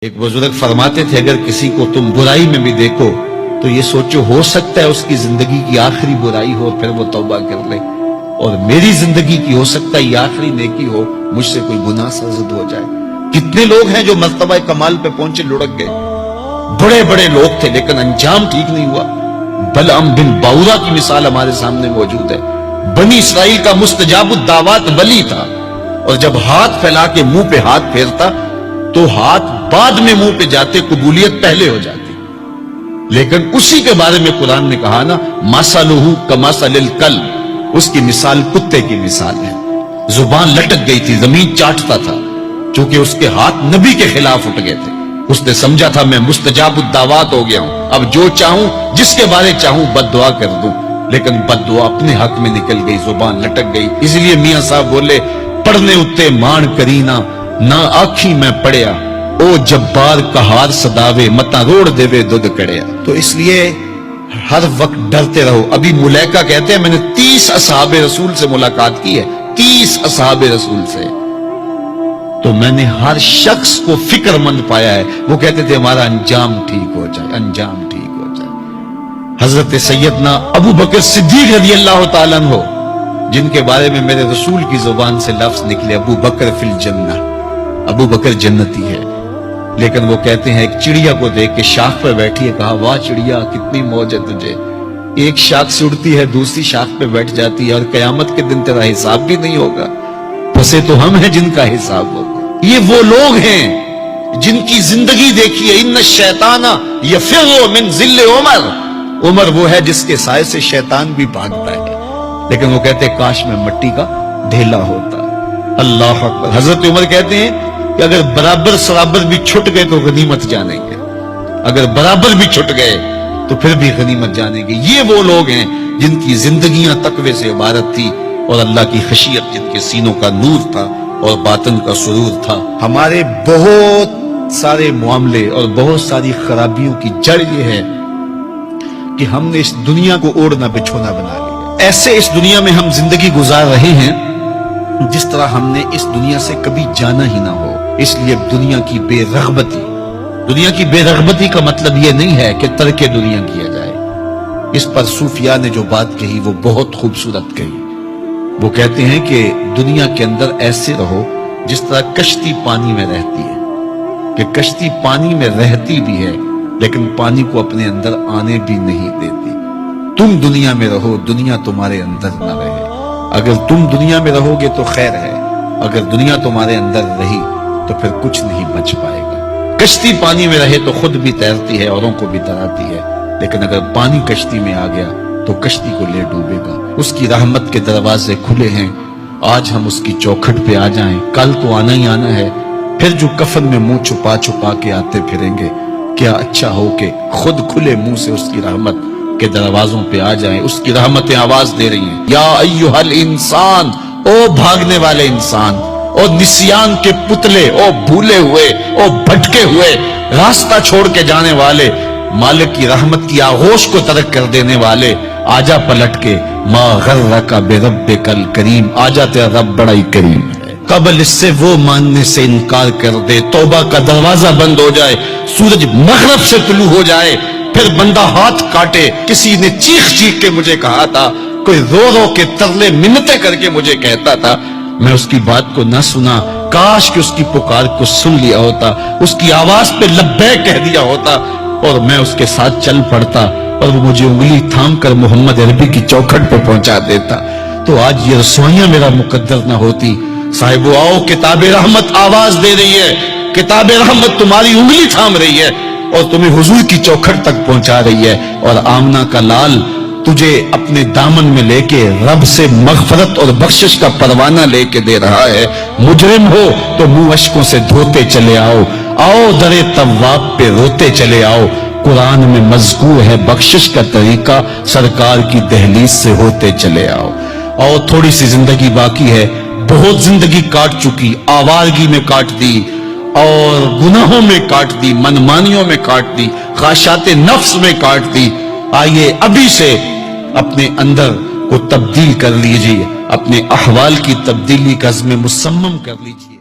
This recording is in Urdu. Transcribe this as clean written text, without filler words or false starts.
ایک بزرگ فرماتے تھے اگر کسی کو تم برائی میں بھی دیکھو تو یہ سوچو ہو سکتا ہے اس کی زندگی کی آخری برائی ہو پھر وہ توبہ کر لے، اور میری زندگی کی ہو سکتا ہے یہ آخری نیکی ہو، مجھ سے کوئی گناہ سرزد ہو جائے۔ کتنے لوگ ہیں جو مرتبہ کمال پہ پہنچے لڑک گئے، بڑے بڑے لوگ تھے لیکن انجام ٹھیک نہیں ہوا۔ بلعام بن باورا کی مثال ہمارے سامنے موجود ہے۔ بنی اسرائیل کا مستجاب الدعوات ولی تھا، اور جب ہاتھ پھیلا کے منہ پہ ہاتھ پھیرتا تو ہاتھ بعد میں منہ پہ جاتے، قبولیت پہلے ہو جاتی۔ لیکن اسی کے بارے میں قرآن نے کہا نا، مثلہ کمثل الکلب، اس کی مثال کتے کی مثال ہے۔ زبان لٹک گئی تھی، زمین چاٹتا تھا، چونکہ اس کے ہاتھ نبی کے خلاف اٹھ گئے تھے۔ اس نے سمجھا تھا میں مستجاب الدعوات ہو گیا ہوں، اب جو چاہوں جس کے بارے چاہوں بد دعا کر دوں، لیکن بد دعا اپنے حق میں نکل گئی، زبان لٹک گئی۔ اس لیے میاں صاحب بولے، پڑھنے اتے مان کرینا نہ آکھی میں پڑھیا، او جبار کہار صداوے متا روڑ دیوے دودھ کڑیا۔ تو اس لیے ہر وقت ڈرتے رہو۔ ابھی ملیکہ کہتے ہیں میں نے 30 اصحاب رسول سے ملاقات کی ہے، 30 اصحاب رسول سے، تو میں نے ہر شخص کو فکر مند پایا ہے۔ وہ کہتے تھے ہمارا انجام ٹھیک ہو جائے، انجام ٹھیک ہو جائے۔ حضرت سیدنا ابو بکر صدیق رضی اللہ تعالیٰ عنہ، جن کے بارے میں میرے رسول کی زبان سے لفظ نکلے، ابو بکر فی الجنہ، ابو بکر جنتی ہے، لیکن وہ کہتے ہیں ایک چڑیا کو دیکھ کے شاخ پہ بیٹھی ہے، کہا واہ چڑیا کتنی موج ہے تجھے، ایک شاخ سے اڑتی ہے دوسری شاخ پہ بیٹھ جاتی ہے، اور قیامت کے دن تیرا حساب بھی نہیں ہوگا، پسے تو ہم ہیں جن کا حساب ہوگا۔ یہ وہ لوگ ہیں جن کی زندگی دیکھیے، ان الشیطان یفر من ذل عمر، عمر وہ ہے جس کے سائے سے شیطان بھی بھاگتا ہے، لیکن وہ کہتے ہیں کاش میں مٹی کا ڈھیلا ہوتا۔ اللہ اکبر۔ حضرت عمر کہتے ہیں کہ اگر برابر سرابر بھی چھٹ گئے تو غنیمت جانیں گے، اگر برابر بھی چھٹ گئے تو پھر بھی غنیمت جانیں گے۔ یہ وہ لوگ ہیں جن کی زندگیاں تقوی سے عبارت تھی، اور اللہ کی خشیت جن کے سینوں کا نور تھا اور باطن کا سرور تھا۔ ہمارے بہت سارے معاملے اور بہت ساری خرابیوں کی جڑ یہ ہے کہ ہم نے اس دنیا کو اوڑھنا بچھونا بنا لیا۔ ایسے اس دنیا میں ہم زندگی گزار رہے ہیں جس طرح ہم نے اس دنیا سے کبھی جانا ہی نہ ہو۔ اس لیے دنیا کی بے رغبتی، دنیا کی بے رغبتی کا مطلب یہ نہیں ہے کہ ترک دنیا کیا جائے۔ اس پر صوفیاء نے جو بات کہی وہ بہت خوبصورت کہی۔ وہ کہتے ہیں کہ دنیا کے اندر ایسے رہو جس طرح کشتی پانی میں رہتی ہے، کہ کشتی پانی میں رہتی بھی ہے لیکن پانی کو اپنے اندر آنے بھی نہیں دیتی۔ تم دنیا میں رہو، دنیا تمہارے اندر نہ رہے۔ اگر تم دنیا میں رہو گے تو خیر ہے، اگر دنیا تمہارے اندر رہی تو پھر کچھ نہیں بچ پائے گا۔ کشتی پانی میں رہے تو خود بھی تیرتی ہے، اوروں کو بھی تراتی ہے، لیکن اگر پانی کشتی میں آ گیا تو کشتی کو لے ڈوبے گا۔ اس کی رحمت کے دروازے کھلے ہیں، آج ہم اس کی چوکھٹ پہ آ جائیں، کل تو آنا ہی آنا ہے۔ پھر جو کفن میں منہ چھپا چھپا کے آتے پھریں گے، کیا اچھا ہو کہ خود کھلے منہ سے اس کی رحمت کے دروازوں پہ آ جائیں۔ اس کی رحمتیں آواز دے رہی ہیں، یا ایھا الانسان، او بھاگنے والے انسان، او نسیان کے پتلے، او بھولے ہوئے، او بھٹکے ہوئے، راستہ چھوڑ کے جانے والے، مالک کی رحمت کی آغوش کو ترک کر دینے والے، آجا پلٹ کے، ما غرک بربک الکریم، آجا تیرا رب بڑا ہی کریم ہے۔ قبل اس سے وہ ماننے سے انکار کر دے، توبہ کا دروازہ بند ہو جائے، سورج مغرب سے طلوع ہو جائے، پھر بندہ ہاتھ کاٹے۔ کسی نے چیخ چیخ کے مجھے کہا تھا، کوئی رو رو کے ترلے منتیں کر کے مجھے کہتا تھا، میں اس کی بات کو نہ سنا، کاش کہ اس کی پکار کو سن لیا ہوتا، اس کی آواز پہ لبیک کہہ دیا ہوتا، اور میں اس کے ساتھ چل پڑتا، اور وہ مجھے انگلی تھام کر محمد عربی کی چوکھٹ پہ پہنچا دیتا، تو آج یہ رسوائیاں میرا مقدر نہ ہوتی۔ صاحب آؤ، کتاب رحمت آواز دے رہی ہے، کتاب رحمت تمہاری انگلی تھام رہی ہے اور تمہیں حضور کی چوکھٹ تک پہنچا رہی ہے، اور آمنہ کا لال تجھے اپنے دامن میں لے کے رب سے مغفرت اور بخشش کا پروانہ لے کے دے رہا ہے۔ مجرم ہو تو منہ اشکوں سے دھوتے چلے آؤ، آؤ در تواب پہ روتے چلے آؤ، قرآن میں مذکور ہے بخشش کا طریقہ، سرکار کی دہلیز سے ہوتے چلے آؤ۔ اور تھوڑی سی زندگی باقی ہے، بہت زندگی کاٹ چکی، آوارگی میں کاٹ دی، اور گناہوں میں کاٹ دی، منمانیوں میں کاٹ دی، خواہشات نفس میں کاٹ دی۔ آئیے ابھی سے اپنے اندر کو تبدیل کر لیجئے، اپنے احوال کی تبدیلی کا عزم مصمم کر لیجئے۔